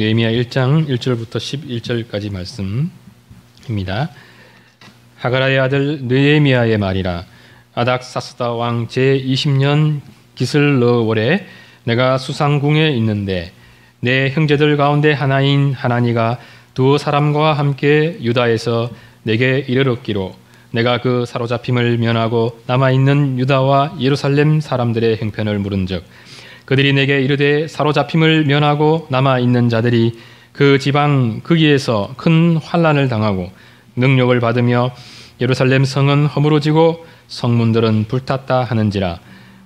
느헤미야 1장 1절부터 11절까지 말씀입니다. 하가라의 아들 느헤미야의 말이라. 아닥사스다 왕 제20년 기슬러월에 내가 수상궁에 있는데 내 형제들 가운데 하나인 하나니가 두 사람과 함께 유다에서 내게 이르렀기로 내가 그 사로잡힘을 면하고 남아있는 유다와 예루살렘 사람들의 형편을 물은즉 그들이 내게 이르되 사로잡힘을 면하고 남아있는 자들이 그 지방 거기에서 큰 환난을 당하고 능력을 받으며 예루살렘 성은 허물어지고 성문들은 불탔다 하는지라.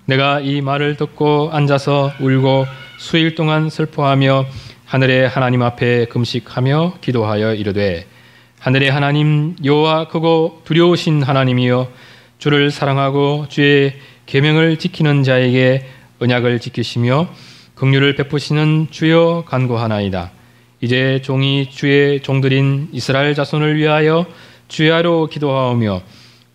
내가 이 말을 듣고 앉아서 울고 수일 동안 슬퍼하며 하늘의 하나님 앞에 금식하며 기도하여 이르되 하늘의 하나님 여호와 크고 두려우신 하나님이여 주를 사랑하고 주의 계명을 지키는 자에게 언약을 지키시며 긍휼을 베푸시는 주여 간구하나이다. 이제 종이 주의 종들인 이스라엘 자손을 위하여 주야로 기도하오며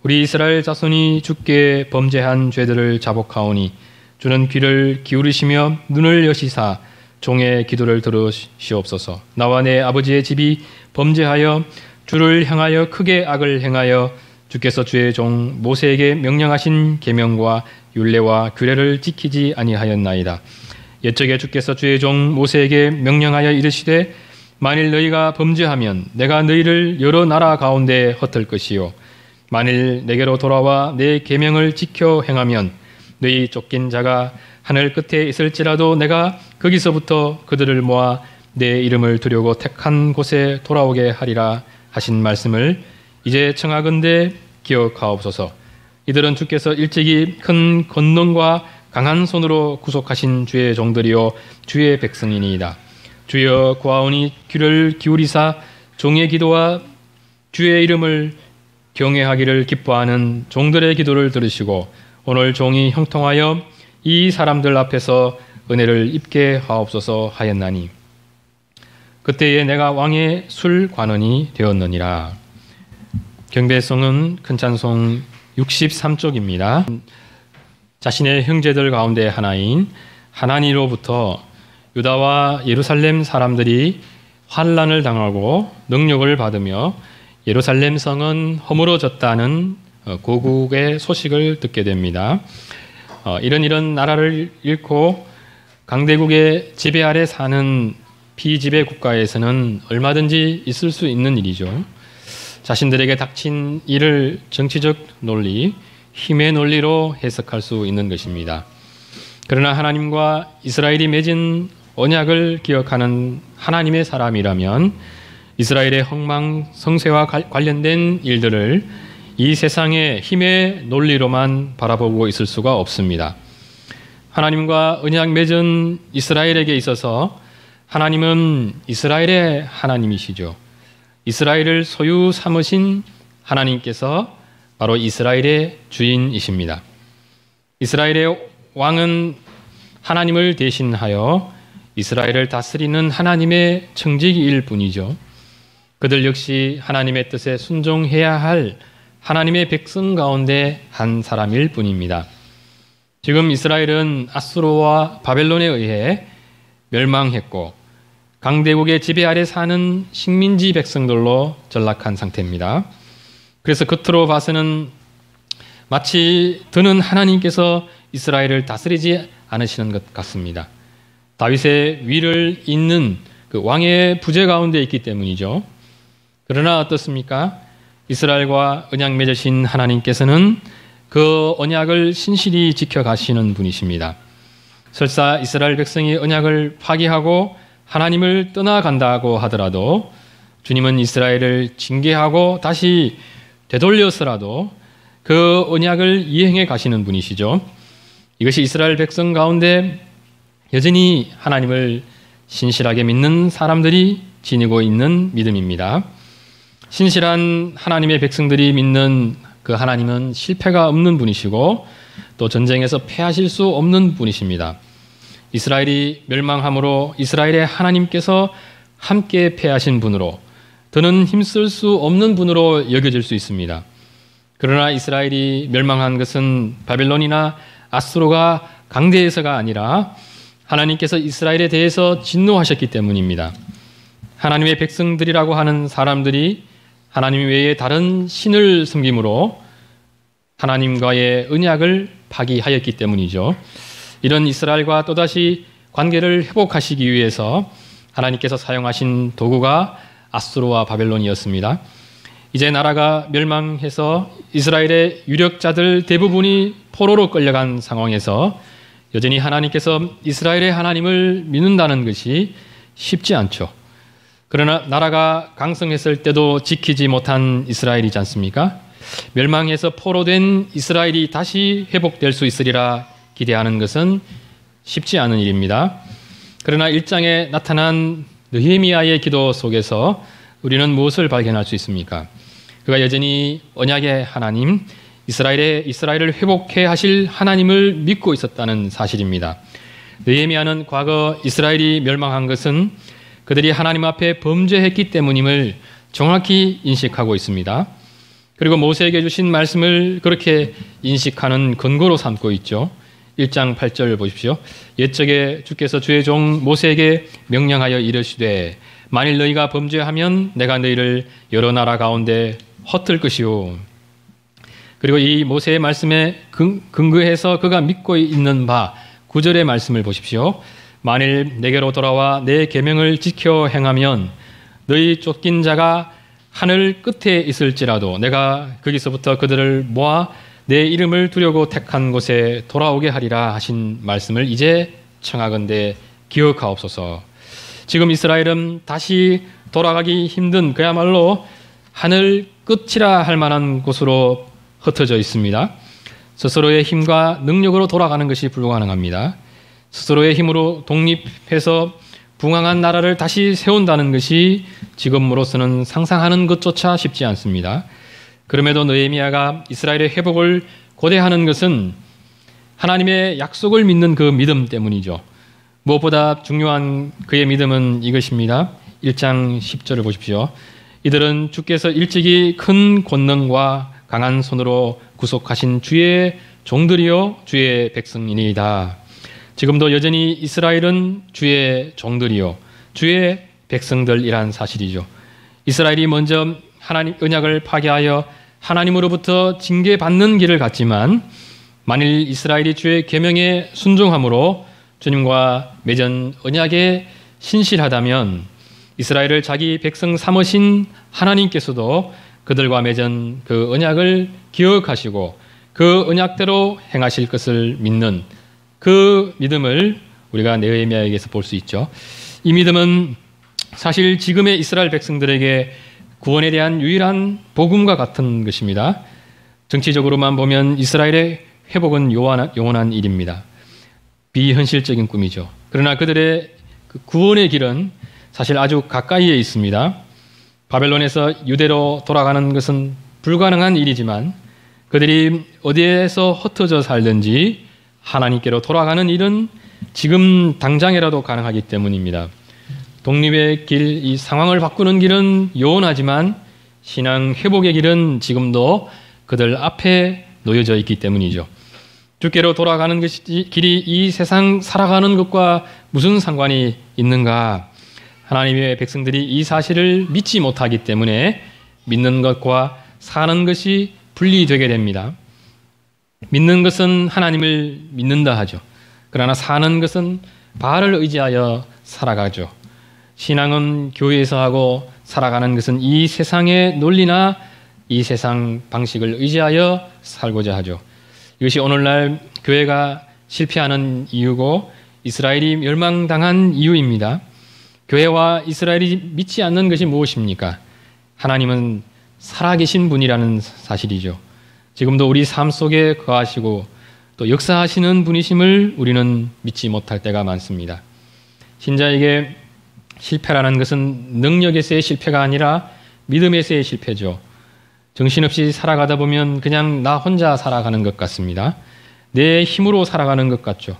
우리 이스라엘 자손이 주께 범죄한 죄들을 자복하오니 주는 귀를 기울이시며 눈을 여시사 종의 기도를 들으시옵소서. 나와 내 아버지의 집이 범죄하여 주를 향하여 크게 악을 행하여 주께서 주의 종 모세에게 명령하신 계명과 율례와 규례를 지키지 아니하였나이다. 옛적에 주께서 주의 종 모세에게 명령하여 이르시되 만일 너희가 범죄하면 내가 너희를 여러 나라 가운데 흩을 것이요 만일 내게로 돌아와 내 계명을 지켜 행하면 너희 쫓긴 자가 하늘 끝에 있을지라도 내가 거기서부터 그들을 모아 내 이름을 두려고 택한 곳에 돌아오게 하리라 하신 말씀을 이제 청하건대 기억하옵소서. 이들은 주께서 일찍이 큰 권능과 강한 손으로 구속하신 주의 종들이요 주의 백성이니이다. 주여 구하오니 귀를 기울이사 종의 기도와 주의 이름을 경외하기를 기뻐하는 종들의 기도를 들으시고 오늘 종이 형통하여 이 사람들 앞에서 은혜를 입게 하옵소서 하였나니 그때에 내가 왕의 술관원이 되었느니라. 경배송은 큰 찬송 63쪽입니다. 자신의 형제들 가운데 하나인 하나니로부터 유다와 예루살렘 사람들이 환난을 당하고 능력을 받으며 예루살렘 성은 허물어졌다는 고국의 소식을 듣게 됩니다. 이런 나라를 잃고 강대국의 지배 아래 사는 피지배 국가에서는 얼마든지 있을 수 있는 일이죠. 자신들에게 닥친 일을 정치적 논리, 힘의 논리로 해석할 수 있는 것입니다. 그러나 하나님과 이스라엘이 맺은 언약을 기억하는 하나님의 사람이라면 이스라엘의 흥망성쇠와 관련된 일들을 이 세상의 힘의 논리로만 바라보고 있을 수가 없습니다. 하나님과 언약 맺은 이스라엘에게 있어서 하나님은 이스라엘의 하나님이시죠. 이스라엘을 소유 삼으신 하나님께서 바로 이스라엘의 주인이십니다. 이스라엘의 왕은 하나님을 대신하여 이스라엘을 다스리는 하나님의 청지기일 뿐이죠. 그들 역시 하나님의 뜻에 순종해야 할 하나님의 백성 가운데 한 사람일 뿐입니다. 지금 이스라엘은 아수르와 바벨론에 의해 멸망했고 강대국의 지배 아래 사는 식민지 백성들로 전락한 상태입니다. 그래서 겉으로 봐서는 마치 드는 하나님께서 이스라엘을 다스리지 않으시는 것 같습니다. 다윗의 위를 잇는 그 왕의 부재 가운데 있기 때문이죠. 그러나 어떻습니까? 이스라엘과 언약 맺으신 하나님께서는 그 언약을 신실히 지켜가시는 분이십니다. 설사 이스라엘 백성이 언약을 파기하고 하나님을 떠나간다고 하더라도 주님은 이스라엘을 징계하고 다시 되돌려서라도 그 언약을 이행해 가시는 분이시죠. 이것이 이스라엘 백성 가운데 여전히 하나님을 신실하게 믿는 사람들이 지니고 있는 믿음입니다. 신실한 하나님의 백성들이 믿는 그 하나님은 실패가 없는 분이시고 또 전쟁에서 패하실 수 없는 분이십니다. 이스라엘이 멸망함으로 이스라엘의 하나님께서 함께 패하신 분으로 더는 힘쓸 수 없는 분으로 여겨질 수 있습니다. 그러나 이스라엘이 멸망한 것은 바벨론이나 아수르가 강대해서가 아니라 하나님께서 이스라엘에 대해서 진노하셨기 때문입니다. 하나님의 백성들이라고 하는 사람들이 하나님 외에 다른 신을 섬김으로 하나님과의 언약을 파기하였기 때문이죠. 이런 이스라엘과 또다시 관계를 회복하시기 위해서 하나님께서 사용하신 도구가 아수르와 바벨론이었습니다. 이제 나라가 멸망해서 이스라엘의 유력자들 대부분이 포로로 끌려간 상황에서 여전히 하나님께서 이스라엘의 하나님을 믿는다는 것이 쉽지 않죠. 그러나 나라가 강성했을 때도 지키지 못한 이스라엘이지 않습니까? 멸망해서 포로된 이스라엘이 다시 회복될 수 있으리라 기대하는 것은 쉽지 않은 일입니다. 그러나 1장에 나타난 느헤미야의 기도 속에서 우리는 무엇을 발견할 수 있습니까? 그가 여전히 언약의 하나님, 이스라엘을 회복해 하실 하나님을 믿고 있었다는 사실입니다. 느헤미야는 과거 이스라엘이 멸망한 것은 그들이 하나님 앞에 범죄했기 때문임을 정확히 인식하고 있습니다. 그리고 모세에게 주신 말씀을 그렇게 인식하는 근거로 삼고 있죠. 1장 8절 보십시오. 옛적에 주께서 주의 종 모세에게 명령하여 이르시되 만일 너희가 범죄하면 내가 너희를 여러 나라 가운데 헛들 것이요. 그리고 이 모세의 말씀에 근거해서 그가 믿고 있는 바 9절의 말씀을 보십시오. 만일 내게로 돌아와 내 계명을 지켜 행하면 너희 쫓긴 자가 하늘 끝에 있을지라도 내가 거기서부터 그들을 모아 내 이름을 두려고 택한 곳에 돌아오게 하리라 하신 말씀을 이제 청하건대 기억하옵소서. 지금 이스라엘은 다시 돌아가기 힘든 그야말로 하늘 끝이라 할 만한 곳으로 흩어져 있습니다. 스스로의 힘과 능력으로 돌아가는 것이 불가능합니다. 스스로의 힘으로 독립해서 붕황한 나라를 다시 세운다는 것이 지금으로서는 상상하는 것조차 쉽지 않습니다. 그럼에도 느헤미야가 이스라엘의 회복을 고대하는 것은 하나님의 약속을 믿는 그 믿음 때문이죠. 무엇보다 중요한 그의 믿음은 이것입니다. 1장 10절을 보십시오. 이들은 주께서 일찍이 큰 권능과 강한 손으로 구속하신 주의 종들이요 주의 백성이니이다. 지금도 여전히 이스라엘은 주의 종들이요 주의 백성들이란 사실이죠. 이스라엘이 먼저 하나님 언약을 파괴하여 하나님으로부터 징계받는 길을 갔지만 만일 이스라엘이 주의 계명에 순종함으로 주님과 맺은 언약에 신실하다면 이스라엘을 자기 백성 삼으신 하나님께서도 그들과 맺은 그 언약을 기억하시고 그 언약대로 행하실 것을 믿는 그 믿음을 우리가 느헤미야에게서 볼 수 있죠. 이 믿음은 사실 지금의 이스라엘 백성들에게 구원에 대한 유일한 복음과 같은 것입니다. 정치적으로만 보면 이스라엘의 회복은 영원한 일입니다. 비현실적인 꿈이죠. 그러나 그들의 그 구원의 길은 사실 아주 가까이에 있습니다. 바벨론에서 유대로 돌아가는 것은 불가능한 일이지만 그들이 어디에서 흩어져 살든지 하나님께로 돌아가는 일은 지금 당장이라도 가능하기 때문입니다. 독립의 길, 이 상황을 바꾸는 길은 요원하지만 신앙 회복의 길은 지금도 그들 앞에 놓여져 있기 때문이죠. 주께로 돌아가는 길이 이 세상 살아가는 것과 무슨 상관이 있는가? 하나님의 백성들이 이 사실을 믿지 못하기 때문에 믿는 것과 사는 것이 분리되게 됩니다. 믿는 것은 하나님을 믿는다 하죠. 그러나 사는 것은 바알을 의지하여 살아가죠. 신앙은 교회에서 하고 살아가는 것은 이 세상의 논리나 이 세상 방식을 의지하여 살고자 하죠. 이것이 오늘날 교회가 실패하는 이유고 이스라엘이 멸망당한 이유입니다. 교회와 이스라엘이 믿지 않는 것이 무엇입니까? 하나님은 살아계신 분이라는 사실이죠. 지금도 우리 삶 속에 거하시고 또 역사하시는 분이심을 우리는 믿지 못할 때가 많습니다. 신자에게 실패라는 것은 능력에서의 실패가 아니라 믿음에서의 실패죠. 정신없이 살아가다 보면 그냥 나 혼자 살아가는 것 같습니다. 내 힘으로 살아가는 것 같죠.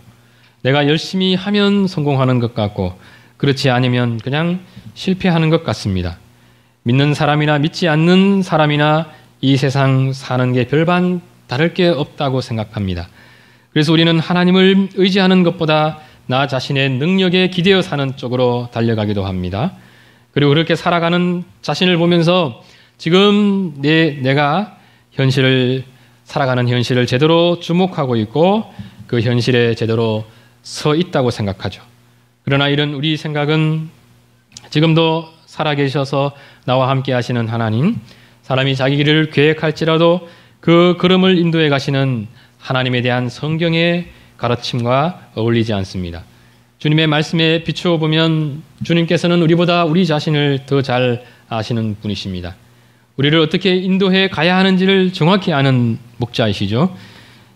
내가 열심히 하면 성공하는 것 같고 그렇지 않으면 그냥 실패하는 것 같습니다. 믿는 사람이나 믿지 않는 사람이나 이 세상 사는 게 별반 다를 게 없다고 생각합니다. 그래서 우리는 하나님을 의지하는 것보다 나 자신의 능력에 기대어 사는 쪽으로 달려가기도 합니다. 그리고 그렇게 살아가는 자신을 보면서 지금 내가 살아가는 현실을 제대로 주목하고 있고 그 현실에 제대로 서 있다고 생각하죠. 그러나 이런 우리 생각은 지금도 살아계셔서 나와 함께 하시는 하나님, 사람이 자기 길을 계획할지라도 그 걸음을 인도해 가시는 하나님에 대한 성경의 가르침과 어울리지 않습니다. 주님의 말씀에 비추어 보면 주님께서는 우리보다 우리 자신을 더 잘 아시는 분이십니다. 우리를 어떻게 인도해 가야 하는지를 정확히 아는 목자이시죠.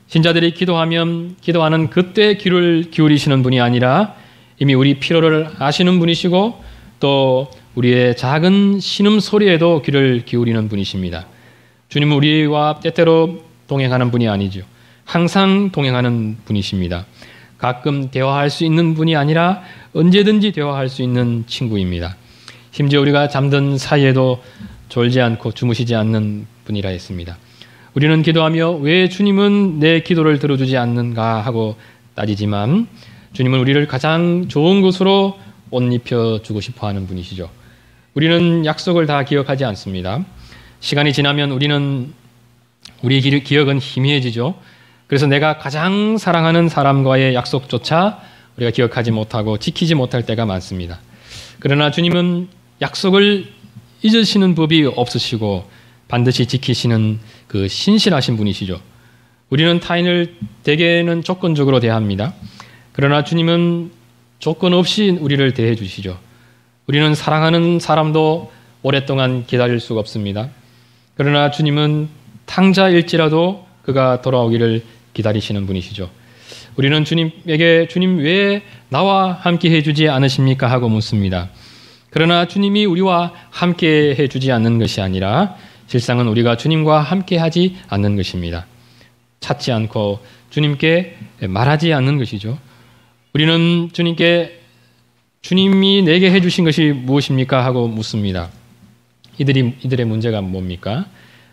신자들이 기도하면 기도하는 그때 귀를 기울이시는 분이 아니라 이미 우리 필요를 아시는 분이시고 또 우리의 작은 신음소리에도 귀를 기울이는 분이십니다. 주님은 우리와 때때로 동행하는 분이 아니죠. 항상 동행하는 분이십니다. 가끔 대화할 수 있는 분이 아니라 언제든지 대화할 수 있는 친구입니다. 심지어 우리가 잠든 사이에도 졸지 않고 주무시지 않는 분이라 했습니다. 우리는 기도하며 왜 주님은 내 기도를 들어주지 않는가 하고 따지지만 주님은 우리를 가장 좋은 곳으로 옷 입혀주고 싶어하는 분이시죠. 우리는 약속을 다 기억하지 않습니다. 시간이 지나면 우리 기억은 희미해지죠. 그래서 내가 가장 사랑하는 사람과의 약속조차 우리가 기억하지 못하고 지키지 못할 때가 많습니다. 그러나 주님은 약속을 잊으시는 법이 없으시고 반드시 지키시는 그 신실하신 분이시죠. 우리는 타인을 대개는 조건적으로 대합니다. 그러나 주님은 조건 없이 우리를 대해 주시죠. 우리는 사랑하는 사람도 오랫동안 기다릴 수가 없습니다. 그러나 주님은 탕자일지라도 그가 돌아오기를 기다리시는 분이시죠. 우리는 주님에게 주님 왜 나와 함께 해주지 않으십니까 하고 묻습니다. 그러나 주님이 우리와 함께 해주지 않는 것이 아니라 실상은 우리가 주님과 함께 하지 않는 것입니다. 찾지 않고 주님께 말하지 않는 것이죠. 우리는 주님께 주님이 내게 해주신 것이 무엇입니까 하고 묻습니다. 이들의 문제가 뭡니까?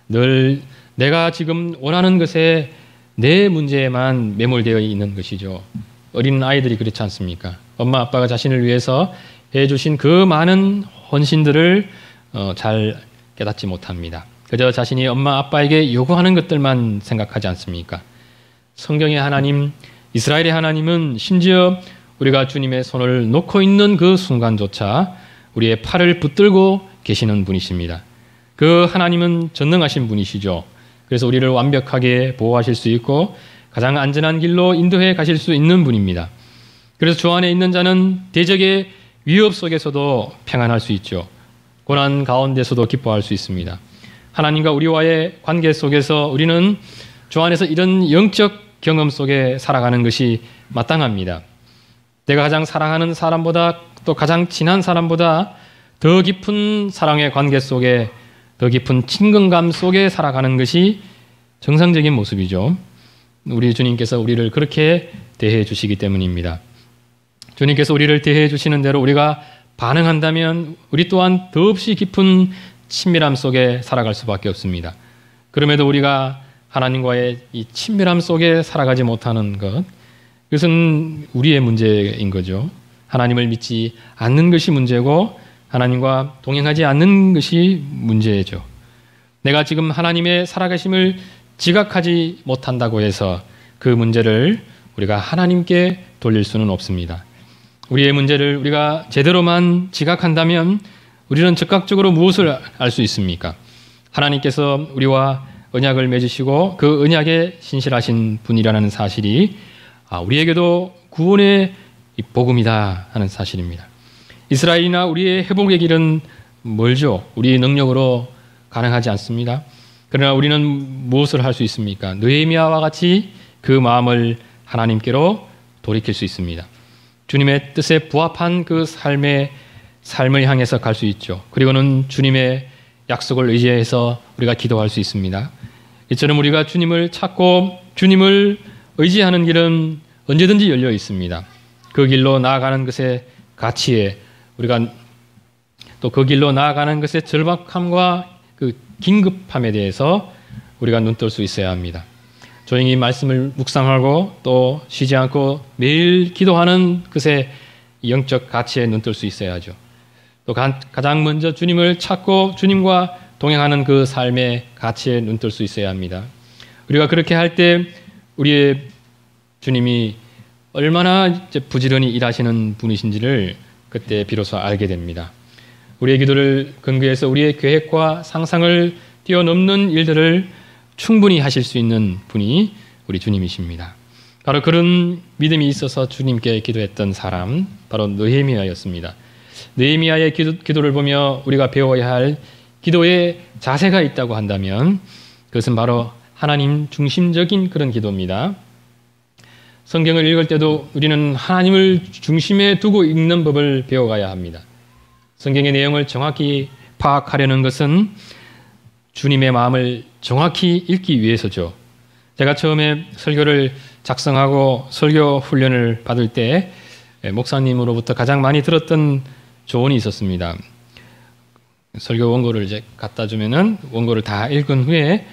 늘 내가 지금 원하는 것에 내 문제에만 매몰되어 있는 것이죠. 어린 아이들이 그렇지 않습니까? 엄마 아빠가 자신을 위해서 해주신 그 많은 헌신들을 잘 깨닫지 못합니다. 그저 자신이 엄마 아빠에게 요구하는 것들만 생각하지 않습니까? 성경의 하나님, 이스라엘의 하나님은 심지어 우리가 주님의 손을 놓고 있는 그 순간조차 우리의 팔을 붙들고 계시는 분이십니다. 그 하나님은 전능하신 분이시죠. 그래서 우리를 완벽하게 보호하실 수 있고 가장 안전한 길로 인도해 가실 수 있는 분입니다. 그래서 주 안에 있는 자는 대적의 위협 속에서도 평안할 수 있죠. 고난 가운데서도 기뻐할 수 있습니다. 하나님과 우리와의 관계 속에서 우리는 주 안에서 이런 영적 경험 속에 살아가는 것이 마땅합니다. 내가 가장 사랑하는 사람보다 또 가장 친한 사람보다 더 깊은 사랑의 관계 속에 더 깊은 친근감 속에 살아가는 것이 정상적인 모습이죠. 우리 주님께서 우리를 그렇게 대해 주시기 때문입니다. 주님께서 우리를 대해 주시는 대로 우리가 반응한다면 우리 또한 더없이 깊은 친밀함 속에 살아갈 수밖에 없습니다. 그럼에도 우리가 하나님과의 이 친밀함 속에 살아가지 못하는 것, 그것은 우리의 문제인 거죠. 하나님을 믿지 않는 것이 문제고 하나님과 동행하지 않는 것이 문제죠. 내가 지금 하나님의 살아가심을 지각하지 못한다고 해서 그 문제를 우리가 하나님께 돌릴 수는 없습니다. 우리의 문제를 우리가 제대로만 지각한다면 우리는 즉각적으로 무엇을 알 수 있습니까? 하나님께서 우리와 언약을 맺으시고 그 언약에 신실하신 분이라는 사실이 우리에게도 구원의 복음이다 하는 사실입니다. 이스라엘이나 우리의 회복의 길은 멀죠. 우리의 능력으로 가능하지 않습니다. 그러나 우리는 무엇을 할 수 있습니까? 느헤미야와 같이 그 마음을 하나님께로 돌이킬 수 있습니다. 주님의 뜻에 부합한 그 삶을 향해서 갈 수 있죠. 그리고는 주님의 약속을 의지해서 우리가 기도할 수 있습니다. 이처럼 우리가 주님을 찾고 주님을 의지하는 길은 언제든지 열려 있습니다. 그 길로 나아가는 것의 가치에 우리가 또 그 길로 나아가는 것의 절박함과 그 긴급함에 대해서 우리가 눈뜰 수 있어야 합니다. 조용히 말씀을 묵상하고 또 쉬지 않고 매일 기도하는 것의 영적 가치에 눈뜰 수 있어야죠. 또 가장 먼저 주님을 찾고 주님과 동행하는 그 삶의 가치에 눈뜰 수 있어야 합니다. 우리가 그렇게 할 때 우리의 주님이 얼마나 부지런히 일하시는 분이신지를 그때 비로소 알게 됩니다. 우리의 기도를 근거해서 우리의 계획과 상상을 뛰어넘는 일들을 충분히 하실 수 있는 분이 우리 주님이십니다. 바로 그런 믿음이 있어서 주님께 기도했던 사람, 바로 느헤미야였습니다. 느헤미야의 기도를 보며 우리가 배워야 할 기도의 자세가 있다고 한다면 그것은 바로 하나님 중심적인 그런 기도입니다. 성경을 읽을 때도 우리는 하나님을 중심에 두고 읽는 법을 배워가야 합니다. 성경의 내용을 정확히 파악하려는 것은 주님의 마음을 정확히 읽기 위해서죠. 제가 처음에 설교를 작성하고 설교 훈련을 받을 때 목사님으로부터 가장 많이 들었던 조언이 있었습니다. 설교 원고를 이제 갖다 주면은 원고를 다 읽은 후에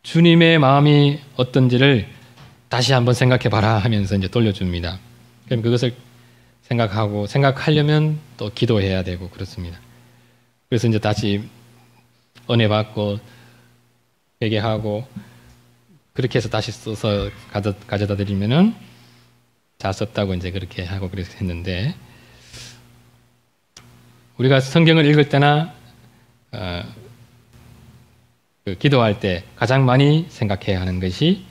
주님의 마음이 어떤지를 다시 한번 생각해 봐라 하면서 이제 돌려줍니다. 그럼 그것을 생각하려면 또 기도해야 되고 그렇습니다. 그래서 이제 다시 은혜 받고 회개하고 그렇게 해서 다시 써서 가져다 드리면은 잘 썼다고 이제 그렇게 하고 그래서 했는데, 우리가 성경을 읽을 때나 기도할 때 가장 많이 생각해야 하는 것이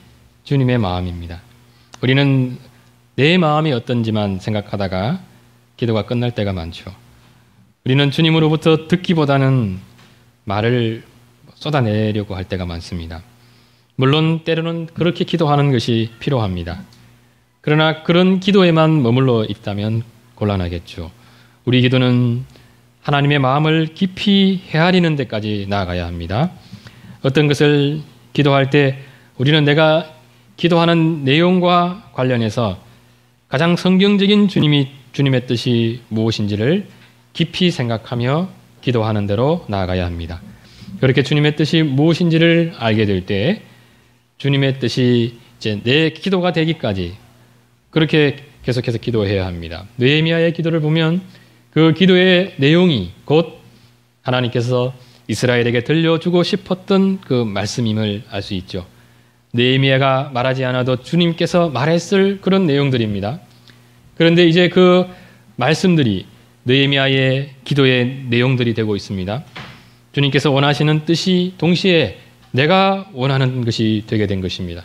주님의 마음입니다. 우리는 내 마음이 어떤지만 생각하다가 기도가 끝날 때가 많죠. 우리는 주님으로부터 듣기보다는 말을 쏟아내려고 할 때가 많습니다. 물론 때로는 그렇게 기도하는 것이 필요합니다. 그러나 그런 기도에만 머물러 있다면 곤란하겠죠. 우리 기도는 하나님의 마음을 깊이 헤아리는 데까지 나아가야 합니다. 어떤 것을 기도할 때 우리는 내가 기도하는 내용과 관련해서 가장 성경적인 주님의 뜻이 무엇인지를 깊이 생각하며 기도하는 대로 나아가야 합니다. 그렇게 주님의 뜻이 무엇인지를 알게 될 때 주님의 뜻이 이제 내 기도가 되기까지 그렇게 계속해서 기도해야 합니다. 느헤미야의 기도를 보면 그 기도의 내용이 곧 하나님께서 이스라엘에게 들려주고 싶었던 그 말씀임을 알 수 있죠. 느헤미야가 말하지 않아도 주님께서 말했을 그런 내용들입니다. 그런데 이제 그 말씀들이 느헤미야의 기도의 내용들이 되고 있습니다. 주님께서 원하시는 뜻이 동시에 내가 원하는 것이 되게 된 것입니다.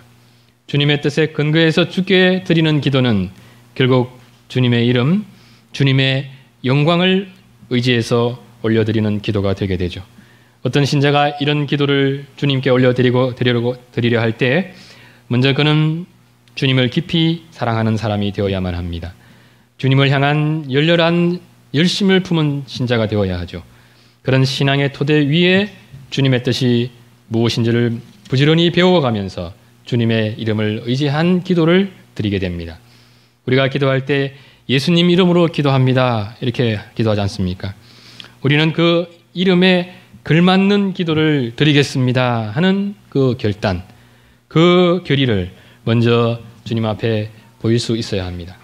주님의 뜻에 근거해서 주께 드리는 기도는 결국 주님의 이름, 주님의 영광을 의지해서 올려드리는 기도가 되게 되죠. 어떤 신자가 이런 기도를 주님께 드리려 할 때 먼저 그는 주님을 깊이 사랑하는 사람이 되어야만 합니다. 주님을 향한 열렬한 열심을 품은 신자가 되어야 하죠. 그런 신앙의 토대 위에 주님의 뜻이 무엇인지를 부지런히 배워가면서 주님의 이름을 의지한 기도를 드리게 됩니다. 우리가 기도할 때 예수님 이름으로 기도합니다, 이렇게 기도하지 않습니까? 우리는 그 이름에 걸맞는 기도를 드리겠습니다 하는 그 결단, 그 결의를 먼저 주님 앞에 보일 수 있어야 합니다.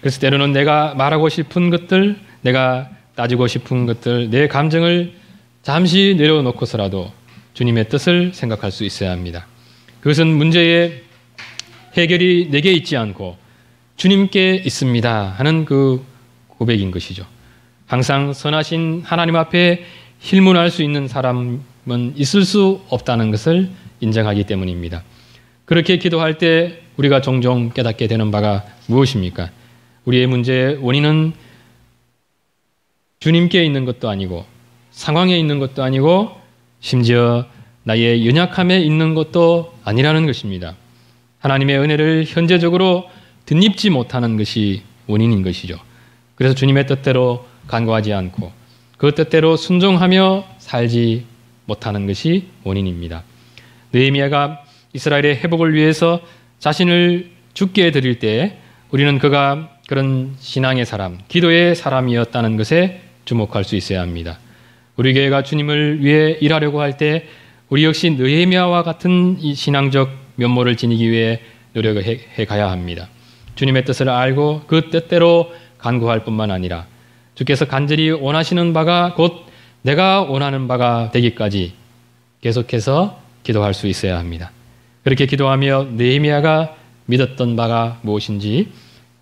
그래서 때로는 내가 말하고 싶은 것들, 내가 따지고 싶은 것들, 내 감정을 잠시 내려놓고서라도 주님의 뜻을 생각할 수 있어야 합니다. 그것은 문제의 해결이 내게 있지 않고 주님께 있습니다 하는 그 고백인 것이죠. 항상 선하신 하나님 앞에 힐문할 수 있는 사람은 있을 수 없다는 것을 인정하기 때문입니다. 그렇게 기도할 때 우리가 종종 깨닫게 되는 바가 무엇입니까? 우리의 문제의 원인은 주님께 있는 것도 아니고 상황에 있는 것도 아니고 심지어 나의 연약함에 있는 것도 아니라는 것입니다. 하나님의 은혜를 현재적으로 덧입지 못하는 것이 원인인 것이죠. 그래서 주님의 뜻대로 간구하지 않고 그 뜻대로 순종하며 살지 못하는 것이 원인입니다. 느헤미야가 이스라엘의 회복을 위해서 자신을 죽게 드릴 때 우리는 그가 그런 신앙의 사람, 기도의 사람이었다는 것에 주목할 수 있어야 합니다. 우리 교회가 주님을 위해 일하려고 할 때 우리 역시 느헤미야와 같은 이 신앙적 면모를 지니기 위해 노력을 해 가야 합니다. 주님의 뜻을 알고 그 뜻대로 간구할 뿐만 아니라 주께서 간절히 원하시는 바가 곧 내가 원하는 바가 되기까지 계속해서 기도할 수 있어야 합니다. 그렇게 기도하며 느헤미야가 믿었던 바가 무엇인지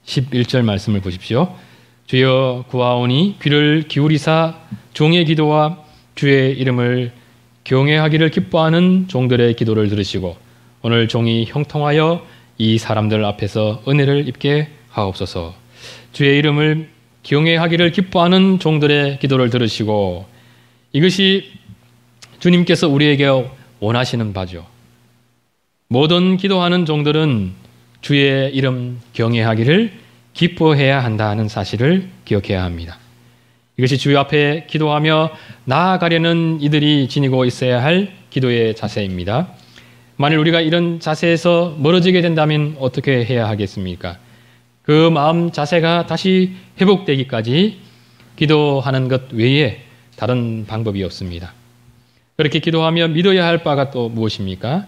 11절 말씀을 보십시오. 주여 구하오니 귀를 기울이사 종의 기도와 주의 이름을 경외하기를 기뻐하는 종들의 기도를 들으시고 오늘 종이 형통하여 이 사람들 앞에서 은혜를 입게 하옵소서. 주의 이름을 경외하기를 기뻐하는 종들의 기도를 들으시고 이것이 주님께서 우리에게 원하시는 바죠. 모든 기도하는 종들은 주의 이름 경외하기를 기뻐해야 한다는 사실을 기억해야 합니다. 이것이 주의 앞에 기도하며 나아가려는 이들이 지니고 있어야 할 기도의 자세입니다. 만일 우리가 이런 자세에서 멀어지게 된다면 어떻게 해야 하겠습니까? 그 마음 자세가 다시 회복되기까지 기도하는 것 외에 다른 방법이 없습니다. 그렇게 기도하며 믿어야 할 바가 또 무엇입니까?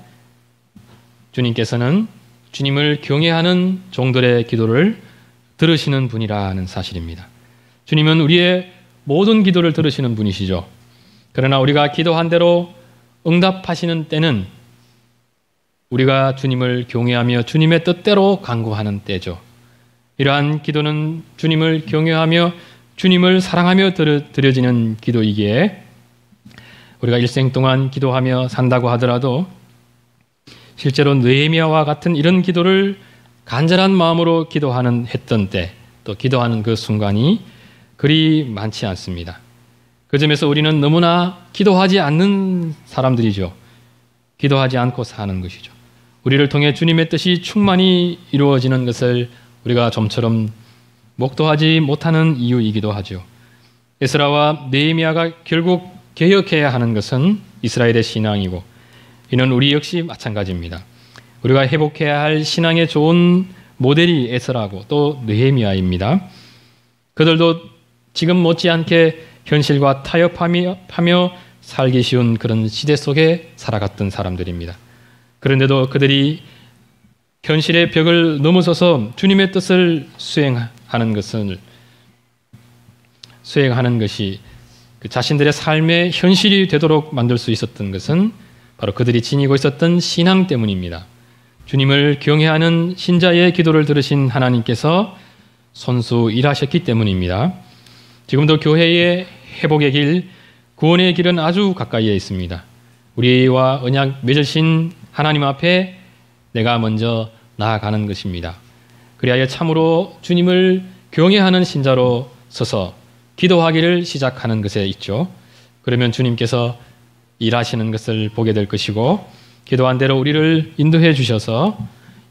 주님께서는 주님을 경외하는 종들의 기도를 들으시는 분이라는 사실입니다. 주님은 우리의 모든 기도를 들으시는 분이시죠. 그러나 우리가 기도한 대로 응답하시는 때는 우리가 주님을 경외하며 주님의 뜻대로 간구하는 때죠. 이러한 기도는 주님을 경외하며 주님을 사랑하며 드려지는 기도이기에 우리가 일생 동안 기도하며 산다고 하더라도 실제로 느헤미야와 같은 이런 기도를 간절한 마음으로 했던 때, 또 기도하는 그 순간이 그리 많지 않습니다. 그 점에서 우리는 너무나 기도하지 않는 사람들이죠. 기도하지 않고 사는 것이죠. 우리를 통해 주님의 뜻이 충만히 이루어지는 것을 우리가 좀처럼 목도하지 못하는 이유이기도 하죠. 에스라와 느헤미야가 결국 개혁해야 하는 것은 이스라엘의 신앙이고 이는 우리 역시 마찬가지입니다. 우리가 회복해야 할 신앙의 좋은 모델이 에스라고 또 느헤미야입니다. 그들도 지금 못지않게 현실과 타협하며 살기 쉬운 그런 시대 속에 살아갔던 사람들입니다. 그런데도 그들이 현실의 벽을 넘어서서 주님의 뜻을 수행하는 것이 그 자신들의 삶의 현실이 되도록 만들 수 있었던 것은 바로 그들이 지니고 있었던 신앙 때문입니다. 주님을 경외하는 신자의 기도를 들으신 하나님께서 손수 일하셨기 때문입니다. 지금도 교회의 회복의 길, 구원의 길은 아주 가까이에 있습니다. 우리와 언약 맺으신 하나님 앞에 내가 먼저 나아가는 것입니다. 그리하여 참으로 주님을 경외하는 신자로 서서 기도하기를 시작하는 것에 있죠. 그러면 주님께서 일하시는 것을 보게 될 것이고 기도한 대로 우리를 인도해 주셔서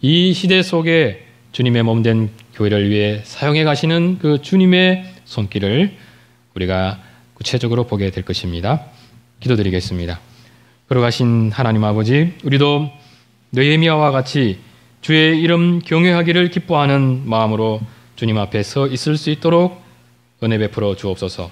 이 시대 속에 주님의 몸된 교회를 위해 사용해 가시는 그 주님의 손길을 우리가 구체적으로 보게 될 것입니다. 기도드리겠습니다. 걸어가신 하나님 아버지, 우리도 느헤미야와 같이 주의 이름 경외하기를 기뻐하는 마음으로 주님 앞에 서 있을 수 있도록 은혜 베풀어 주옵소서.